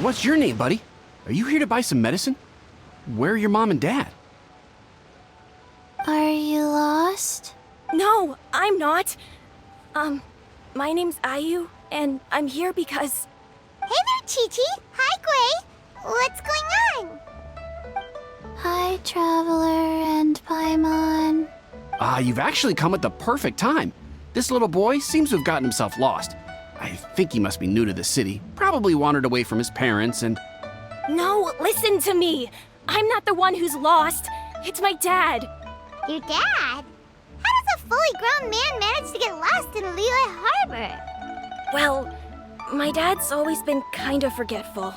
What's your name, buddy? Are you here to buy some medicine? Where are your mom and dad? Are you lost? No, I'm not. My name's Ayu, and I'm here because... Hey there, Chi-Chi. Hi, Gui. What's going on? Hi, Traveler and Paimon. You've actually come at the perfect time. This little boy seems to have gotten himself lost. I think he must be new to the city, probably wandered away from his parents and... No, listen to me. I'm not the one who's lost. It's my dad. Your dad? How does a fully grown man manage to get lost in Liyue Harbor? Well, my dad's always been kind of forgetful.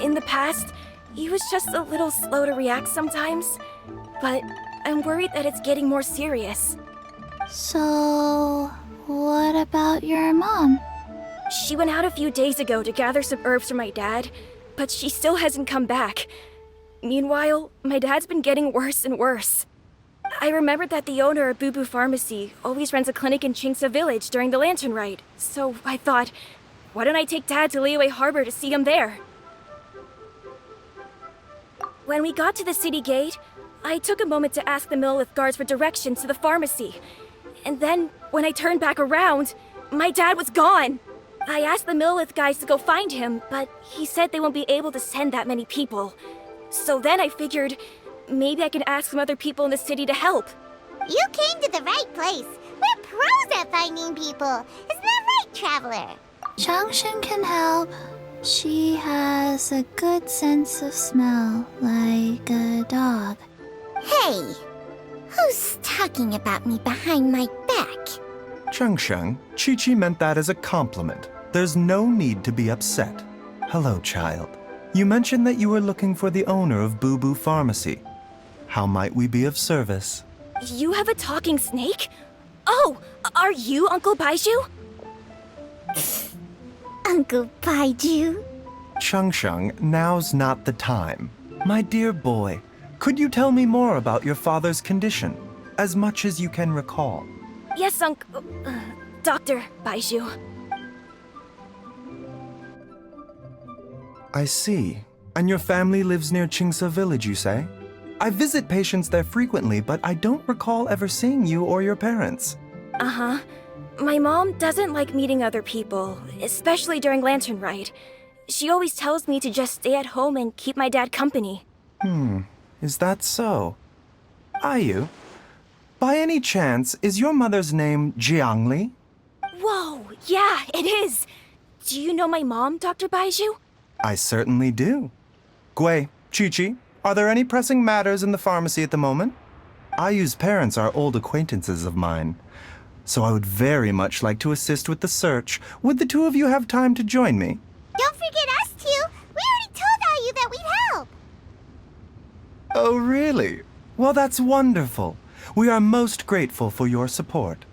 In the past, he was just a little slow to react sometimes. But I'm worried that it's getting more serious. So, what about your mom? She went out a few days ago to gather some herbs for my dad, but she still hasn't come back. Meanwhile, my dad's been getting worse and worse. I remembered that the owner of Boo Boo Pharmacy always runs a clinic in Chingsa Village during the Lantern Rite, so I thought, why don't I take Dad to Liyue Harbor to see him there? When we got to the city gate, I took a moment to ask the Millelith guards for directions to the pharmacy. And then, when I turned back around, my dad was gone. I asked the Millelith guys to go find him, but he said they won't be able to send that many people. So then I figured, maybe I can ask some other people in the city to help. You came to the right place. We're pros at finding people. Isn't that right, Traveler? Changshan can help. She has a good sense of smell, like a dog. Hey, who's talking about me behind my back? Changshan, Chi-Chi meant that as a compliment. There's no need to be upset. Hello, child. You mentioned that you were looking for the owner of Boo Boo Pharmacy. How might we be of service? You have a talking snake? Oh, are you Uncle Baizhu? Uncle Baizhu? Changshan, now's not the time. My dear boy, could you tell me more about your father's condition? As much as you can recall. Yes, Dr. Baizhu. I see. And your family lives near Chingsa Village, you say? I visit patients there frequently, but I don't recall ever seeing you or your parents. Uh-huh. My mom doesn't like meeting other people, especially during Lantern Rite. She always tells me to just stay at home and keep my dad company. Is that so? Ayu, by any chance, is your mother's name Jiangli? Whoa, yeah, it is. Do you know my mom, Dr. Baizhu? I certainly do. Gui, Chi-Chi, are there any pressing matters in the pharmacy at the moment? Ayu's parents are old acquaintances of mine, so I would very much like to assist with the search. Would the two of you have time to join me? Don't forget us two. We already told Ayu that we'd help. Oh, really? Well, that's wonderful. We are most grateful for your support.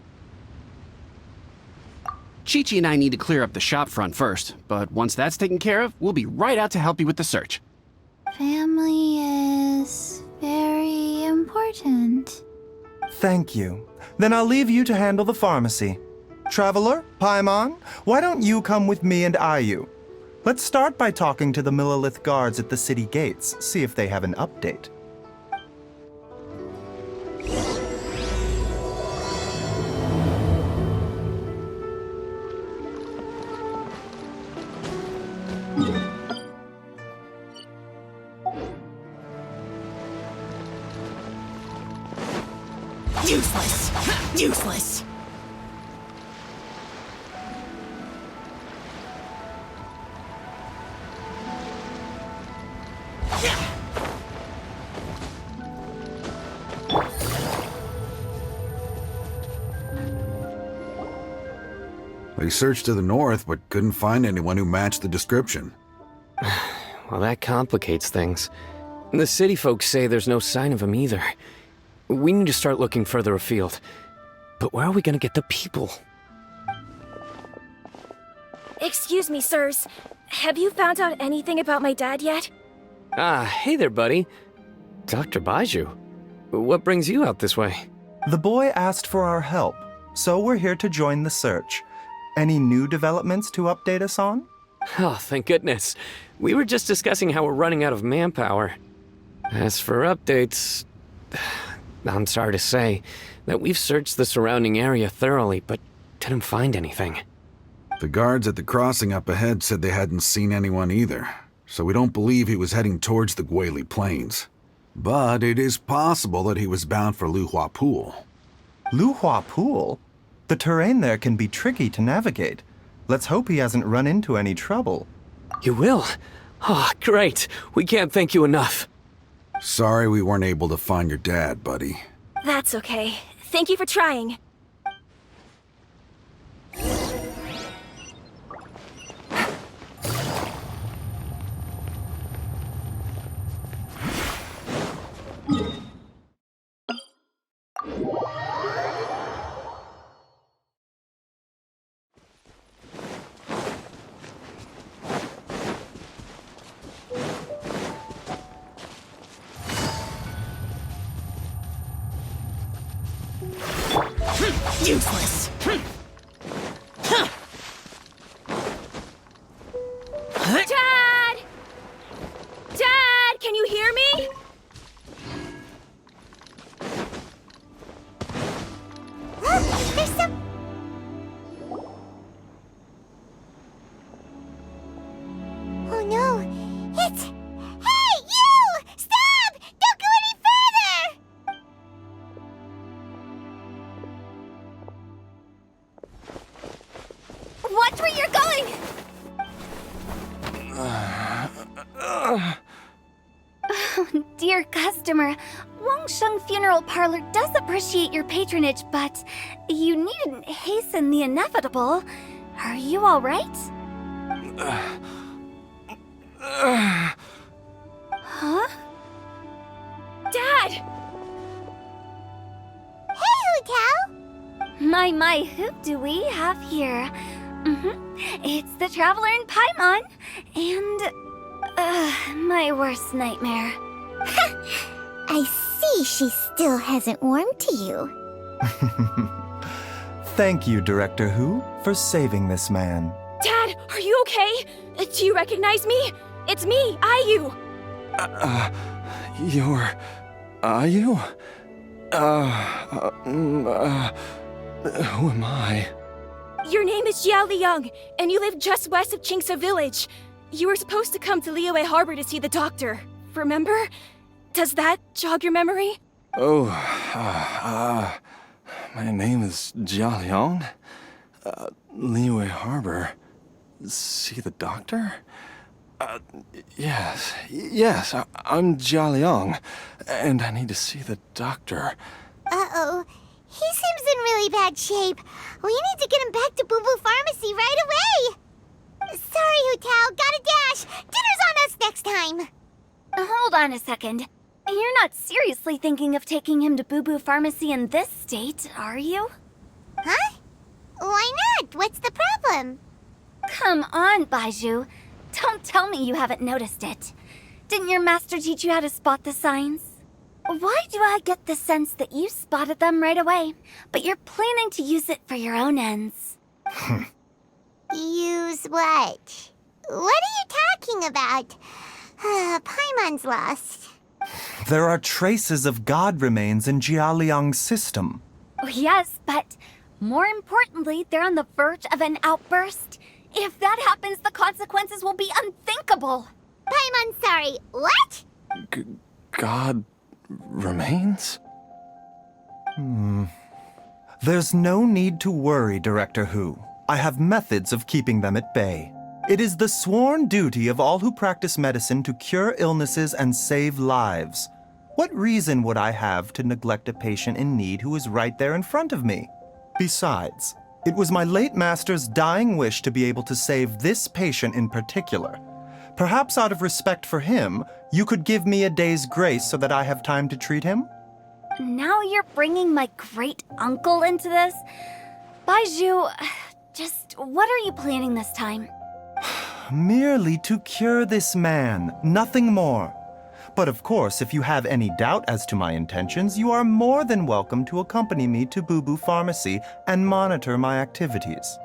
Chi-Chi and I need to clear up the shop front first, but once that's taken care of, we'll be right out to help you with the search. Family is very important. Thank you. Then I'll leave you to handle the pharmacy. Traveler, Paimon, why don't you come with me and Ayu? Let's start by talking to the Millelith guards at the city gates, see if they have an update. Useless! Useless! They searched to the north, but couldn't find anyone who matched the description. Well, that complicates things. The city folks say there's no sign of him either. We need to start looking further afield. But where are we gonna get the people? Excuse me, sirs. Have you found out anything about my dad yet? Hey there, buddy. Dr. Baizhu. What brings you out this way? The boy asked for our help, so we're here to join the search. Any new developments to update us on? Oh, thank goodness. We were just discussing how we're running out of manpower. As for updates, I'm sorry to say that we've searched the surrounding area thoroughly, but didn't find anything. The guards at the crossing up ahead said they hadn't seen anyone either, so we don't believe he was heading towards the Guili Plains. But it is possible that he was bound for Luhua Pool. Luhua Pool? The terrain there can be tricky to navigate. Let's hope he hasn't run into any trouble. You will? Oh, great. We can't thank you enough. Sorry we weren't able to find your dad, buddy. That's okay. Thank you for trying. Useless. Dad! Dad, can you hear me? There's some... Oh no, it's... Hey, you! Stop! Don't go any further! Watch where you're going! Dear customer, Wangsheng Funeral Parlor does appreciate your patronage, but you needn't hasten the inevitable. Are you all right? Huh? Dad! Hey, Hu Tao! My, who do we have here? It's the Traveler in Paimon, and my worst nightmare. I see she still hasn't warmed to you. Thank you, Director Hu, for saving this man. Dad, are you okay? Do you recognize me? It's me, Ayu. You're... Ayu? Who am I? Your name is Jiao Liang, and you live just west of Qingse Village. You were supposed to come to Liyue Harbor to see the doctor. Remember? Does that jog your memory? Oh, my name is Jia Liang. Liyue Harbor. See the doctor? Yes, I'm Jia Liang, and I need to see the doctor. Uh-oh. He seems in really bad shape. We need to get him back to Boo Boo Pharmacy right away. Sorry, Hu Tao. Gotta dash. Dinner's on us next time. Hold on a second. You're not seriously thinking of taking him to Boo Boo Pharmacy in this state, are you? Huh? Why not? What's the problem? Come on, Baizhu. Don't tell me you haven't noticed it. Didn't your master teach you how to spot the signs? Why do I get the sense that you spotted them right away, but you're planning to use it for your own ends? Use what? What are you talking about? Paimon's lost. There are traces of god remains in Jia Liang's system. Oh, yes, but more importantly, they're on the verge of an outburst. If that happens, the consequences will be unthinkable. Paimon's sorry. What? God remains? There's no need to worry, Director Hu. I have methods of keeping them at bay. It is the sworn duty of all who practice medicine to cure illnesses and save lives. What reason would I have to neglect a patient in need who is right there in front of me? Besides, it was my late master's dying wish to be able to save this patient in particular. Perhaps out of respect for him, you could give me a day's grace so that I have time to treat him? Now you're bringing my great-uncle into this? Baizhu, just what are you planning this time? Merely to cure this man, nothing more. But of course, if you have any doubt as to my intentions, you are more than welcome to accompany me to Boo Boo Pharmacy and monitor my activities.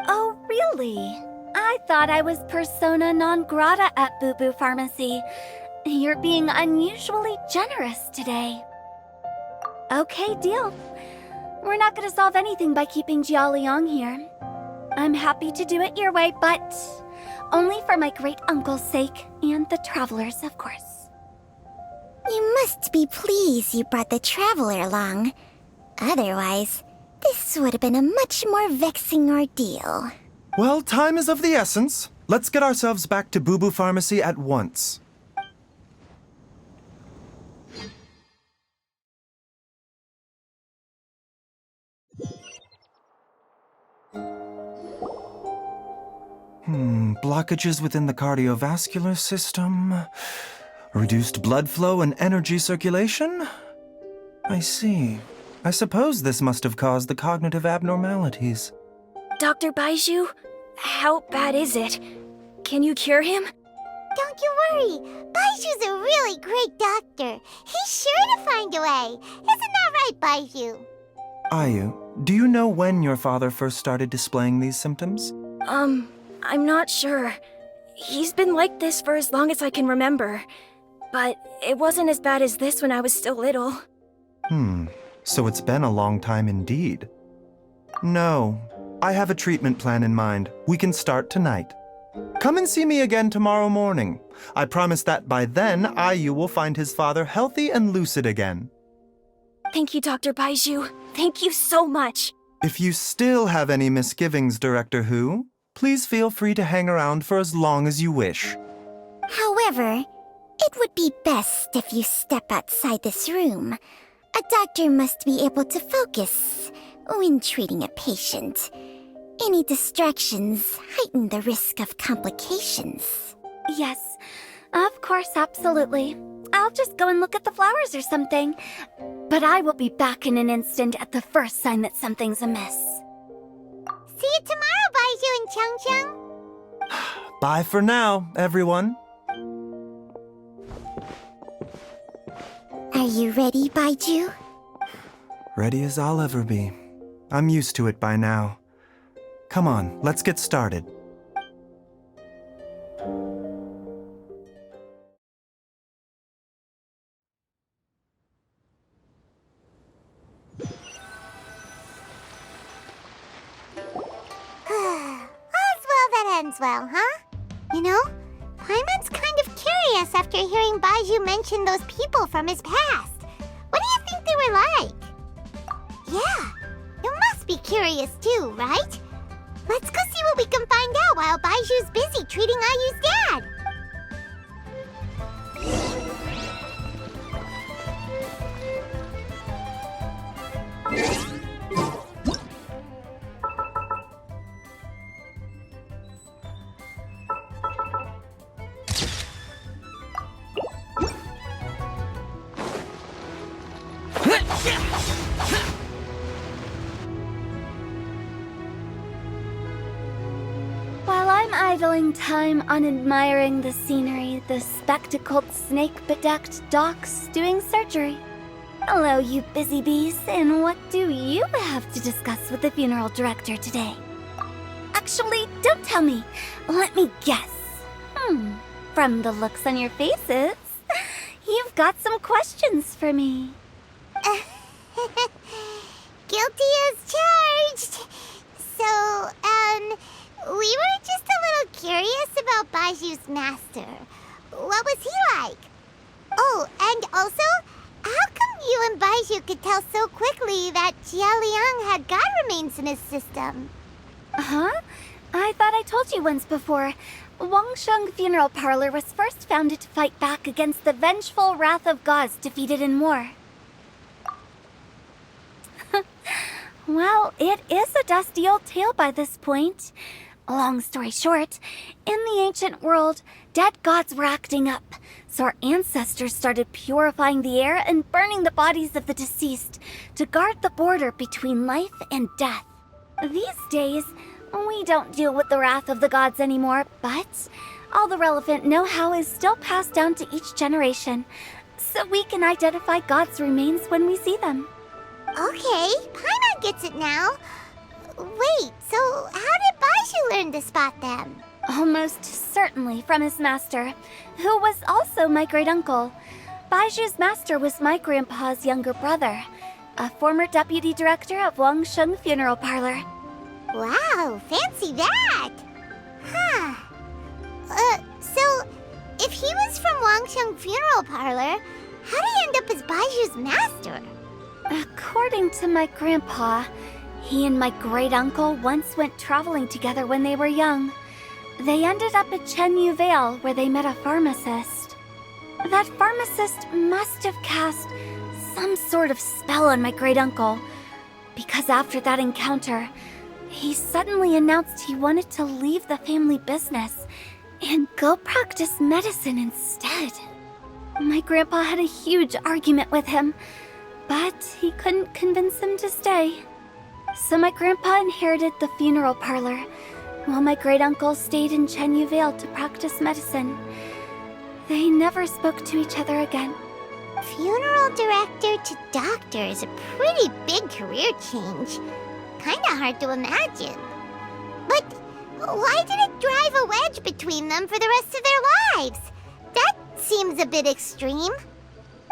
Oh, really? I thought I was persona non grata at Boo Boo Pharmacy. You're being unusually generous today. Okay, deal. We're not gonna solve anything by keeping Jialiang here. I'm happy to do it your way, but only for my great-uncle's sake and the travelers, of course. You must be pleased you brought the traveler along. Otherwise, this would have been a much more vexing ordeal. Well, time is of the essence. Let's get ourselves back to Boo Boo Pharmacy at once. Blockages within the cardiovascular system, reduced blood flow and energy circulation? I see. I suppose this must have caused the cognitive abnormalities. Dr. Baizhu, how bad is it? Can you cure him? Don't you worry. Baiju's a really great doctor. He's sure to find a way. Isn't that right, Baizhu? Ayu, do you know when your father first started displaying these symptoms? I'm not sure. He's been like this for as long as I can remember. But it wasn't as bad as this when I was still little. So it's been a long time indeed. No, I have a treatment plan in mind. We can start tonight. Come and see me again tomorrow morning. I promise that by then, Ayu will find his father healthy and lucid again. Thank you, Dr. Baizhu. Thank you so much. If you still have any misgivings, Director Hu, please feel free to hang around for as long as you wish. However, it would be best if you step outside this room. A doctor must be able to focus when treating a patient. Any distractions heighten the risk of complications. Yes, of course, absolutely. I'll just go and look at the flowers or something. But I will be back in an instant at the first sign that something's amiss. See you tomorrow, Baizhu and Changcheng. Bye for now, everyone. Are you ready, Baizhu? Ready as I'll ever be. I'm used to it by now. Come on, let's get started. All's well that ends well, huh? You know, Paimon's kind of curious after hearing Baizhu mention those people from his past. What do you think they were like? Yeah, you must be curious too, right? Let's go see what we can find out while Baiju's busy treating Ayu's dad. While I'm idling time on admiring the scenery, the spectacled snake-bedecked docs doing surgery. Hello, you busy bees, and what do you have to discuss with the funeral director today? Actually, don't tell me. Let me guess. From the looks on your faces, you've got some questions for me. Guilty as charged. So, we were just a little curious about Baiju's master. What was he like? Oh, and also, how come you and Baizhu could tell so quickly that Jialiang had god remains in his system? Huh? I thought I told you once before. Wangsheng Funeral Parlor was first founded to fight back against the vengeful wrath of gods defeated in war. Well, it is a dusty old tale by this point. Long story short, in the ancient world, dead gods were acting up, so our ancestors started purifying the air and burning the bodies of the deceased to guard the border between life and death. These days, we don't deal with the wrath of the gods anymore, but all the relevant know-how is still passed down to each generation, so we can identify gods' remains when we see them. Okay, Paimon gets it now. Wait, so how did Baizhu learn to spot them? Almost certainly from his master, who was also my great-uncle. Baizhu's master was my grandpa's younger brother, a former deputy director of Wangsheng Funeral Parlor. Wow, fancy that! Huh. So, if he was from Wangsheng Funeral Parlor, how did he end up as Baizhu's master? According to my grandpa, he and my great-uncle once went traveling together when they were young. They ended up at Chenyu Vale, where they met a pharmacist. That pharmacist must have cast some sort of spell on my great-uncle, because after that encounter, he suddenly announced he wanted to leave the family business and go practice medicine instead. My grandpa had a huge argument with him, but he couldn't convince him to stay. So my grandpa inherited the funeral parlor, while my great-uncle stayed in Chenyu Vale to practice medicine. They never spoke to each other again. Funeral director to doctor is a pretty big career change. Kinda hard to imagine. But why did it drive a wedge between them for the rest of their lives? That seems a bit extreme.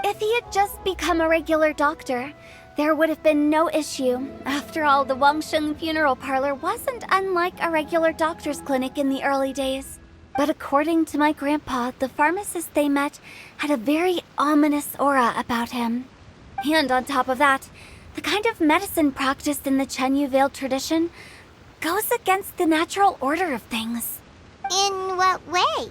If he had just become a regular doctor, there would have been no issue. After all, the Wangsheng Funeral Parlor wasn't unlike a regular doctor's clinic in the early days. But according to my grandpa, the pharmacist they met had a very ominous aura about him. And on top of that, the kind of medicine practiced in the Chenyu Vale tradition goes against the natural order of things. In what way?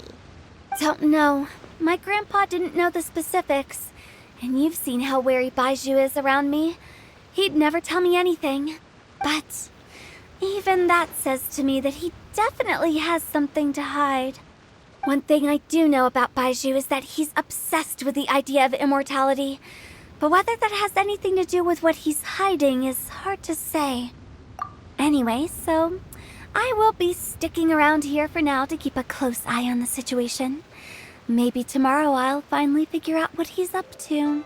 Don't know. My grandpa didn't know the specifics. And you've seen how wary Baizhu is around me. He'd never tell me anything. But even that says to me that he definitely has something to hide. One thing I do know about Baizhu is that he's obsessed with the idea of immortality. But whether that has anything to do with what he's hiding is hard to say. Anyway, so I will be sticking around here for now to keep a close eye on the situation. Maybe tomorrow I'll finally figure out what he's up to.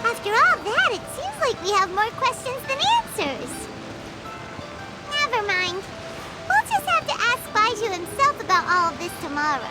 After all that, it seems like we have more questions than answers. Never mind. We'll just have to ask Baizhu himself about all of this tomorrow.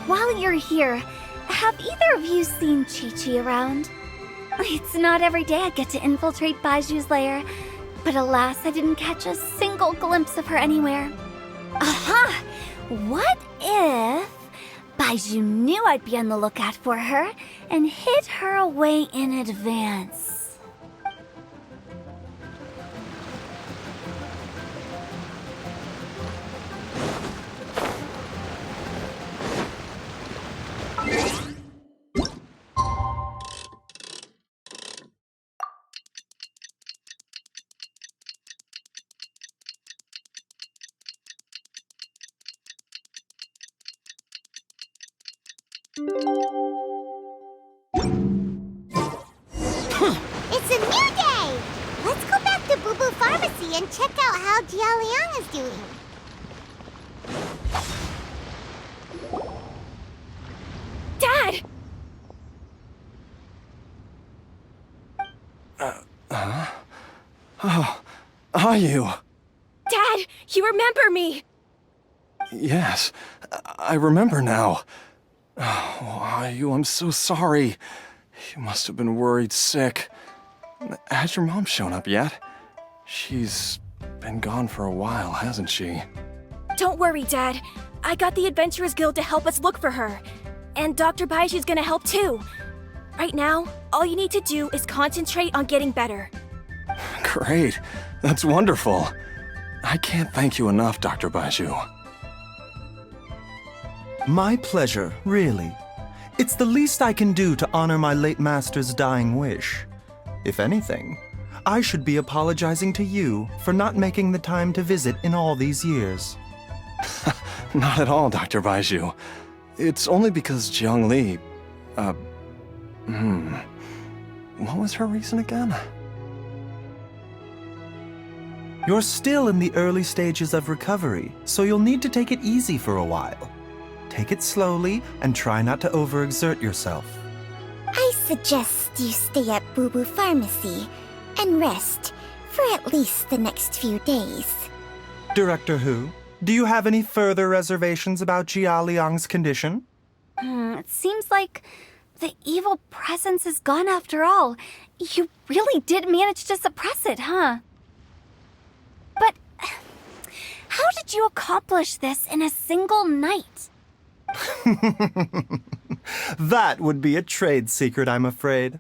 While you're here, have either of you seen Chi-Chi around? It's not every day I get to infiltrate Baizhu's lair, but alas, I didn't catch a single glimpse of her anywhere. Aha! What if Baizhu knew I'd be on the lookout for her and hid her away in advance? It's a new day! Let's go back to Boo Boo Pharmacy and check out how Jia Liang is doing. Dad! Oh, are you? Dad, you remember me! Yes, I remember now. Oh, are you? I'm so sorry. You must have been worried sick. Has your mom shown up yet? She's been gone for a while, hasn't she? Don't worry, Dad. I got the Adventurers Guild to help us look for her. And Dr. Baizhu's gonna help too. Right now, all you need to do is concentrate on getting better. Great. That's wonderful. I can't thank you enough, Dr. Baizhu. My pleasure, really. It's the least I can do to honor my late master's dying wish. If anything, I should be apologizing to you for not making the time to visit in all these years. Not at all, Dr. Baizhu. It's only because Jiang Li... What was her reason again? You're still in the early stages of recovery, so you'll need to take it easy for a while. Take it slowly and try not to overexert yourself. I suggest you stay at Boo Boo Pharmacy and rest for at least the next few days. Director Hu, do you have any further reservations about Jia Liang's condition? It seems like the evil presence is gone after all. You really did manage to suppress it, huh? But how did you accomplish this in a single night? That would be a trade secret, I'm afraid.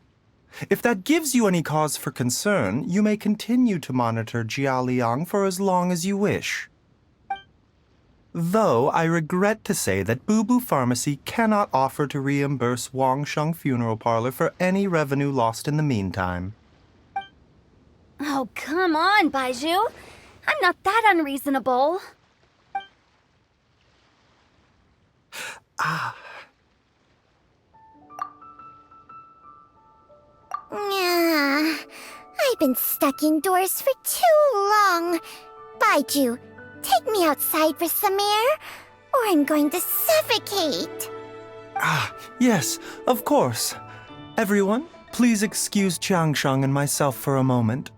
If that gives you any cause for concern, you may continue to monitor Jia Liang for as long as you wish. Though I regret to say that Boo Boo Pharmacy cannot offer to reimburse Wang Sheng Funeral Parlor for any revenue lost in the meantime. Oh, come on, Baizhu. I'm not that unreasonable. I've been stuck indoors for too long. Baizhu, take me outside for some air, or I'm going to suffocate. Yes, of course. Everyone, please excuse Changsheng and myself for a moment.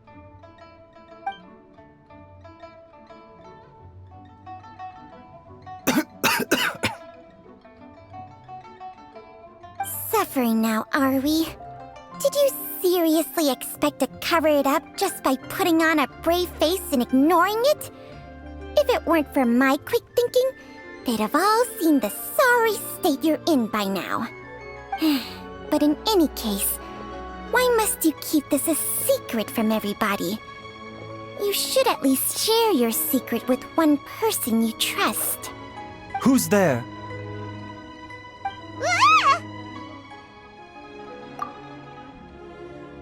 Suffering now, are we? Did you seriously expect to cover it up just by putting on a brave face and ignoring it? If it weren't for my quick thinking, they'd have all seen the sorry state you're in by now. But in any case, why must you keep this a secret from everybody? You should at least share your secret with one person you trust. Who's there?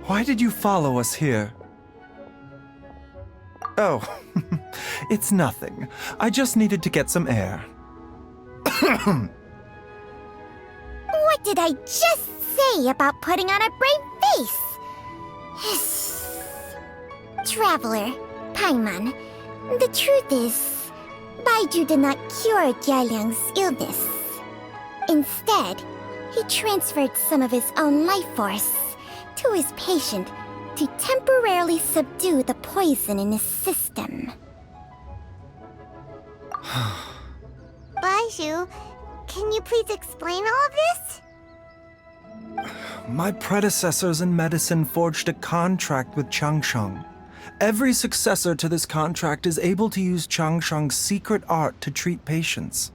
Why did you follow us here? Oh, it's nothing. I just needed to get some air. What did I just say about putting on a brave face? Traveler, Paimon, the truth is, Baizhu did not cure Jialiang's illness. Instead, he transferred some of his own life force to his patient to temporarily subdue the poison in his system. Baizhu, can you please explain all of this? My predecessors in medicine forged a contract with Changsheng. Every successor to this contract is able to use Changsheng's secret art to treat patients.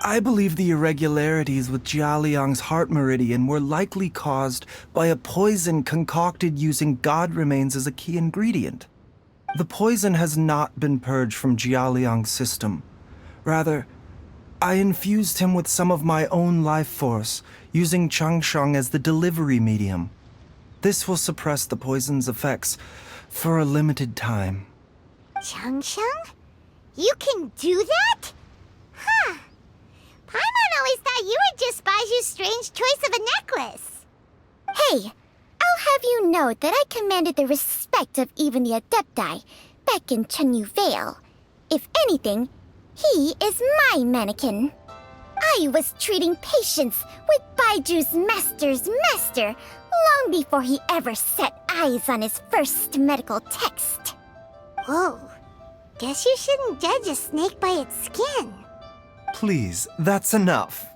I believe the irregularities with Jia Liang's heart meridian were likely caused by a poison concocted using god remains as a key ingredient. The poison has not been purged from Jia Liang's system. Rather, I infused him with some of my own life force, using Changsheng as the delivery medium. This will suppress the poison's effects for a limited time. Changsheng? You can do that? Huh. Paimon always thought you were just Baizhu's strange choice of a necklace. Hey, I'll have you know that I commanded the respect of even the Adepti back in Chenyu Vale. If anything, he is my mannequin. I was treating patients with Baiju's master's master long before he ever set eyes on his first medical text. Whoa, guess you shouldn't judge a snake by its skin. Please, that's enough.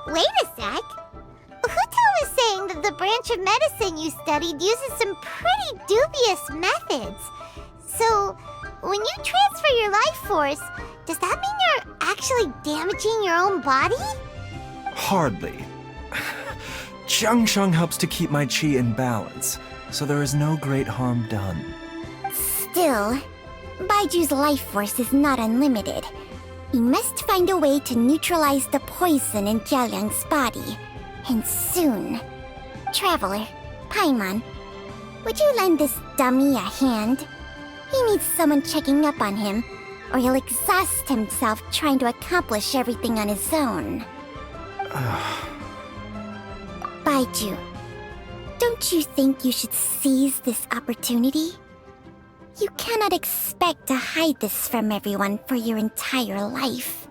Wait a sec. Huto was saying that the branch of medicine you studied uses some pretty dubious methods. So, when you transfer your life force, does that mean you're actually damaging your own body? Hardly. Changsheng helps to keep my chi in balance, so there is no great harm done. Still, Baiju's life force is not unlimited. We must find a way to neutralize the poison in Jialiang's body. And soon. Traveler, Paimon, would you lend this dummy a hand? He needs someone checking up on him, or he'll exhaust himself trying to accomplish everything on his own. Baizhu, don't you think you should seize this opportunity? You cannot expect to hide this from everyone for your entire life.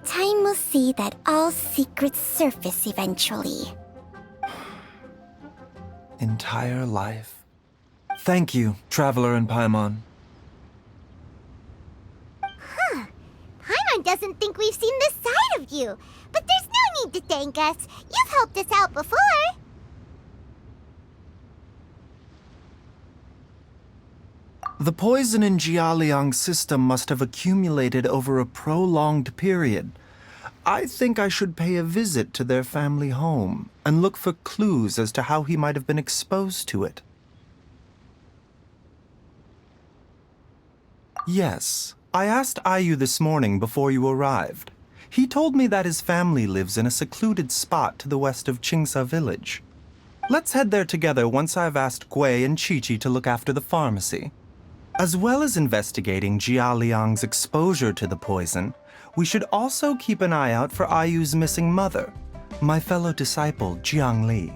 Time will see that all secrets surface eventually. Entire life. Thank you, Traveler and Paimon. Paimon doesn't think we've seen this side of you, but there's no need to thank us. You've helped us out before. The poison in Jialiang's system must have accumulated over a prolonged period. I think I should pay a visit to their family home and look for clues as to how he might have been exposed to it. Yes, I asked Ayu this morning before you arrived. He told me that his family lives in a secluded spot to the west of Qingsa village. Let's head there together once I've asked Gui and Qiqi to look after the pharmacy. As well as investigating Jialiang's exposure to the poison, we should also keep an eye out for Ayu's missing mother, my fellow disciple Jiangli.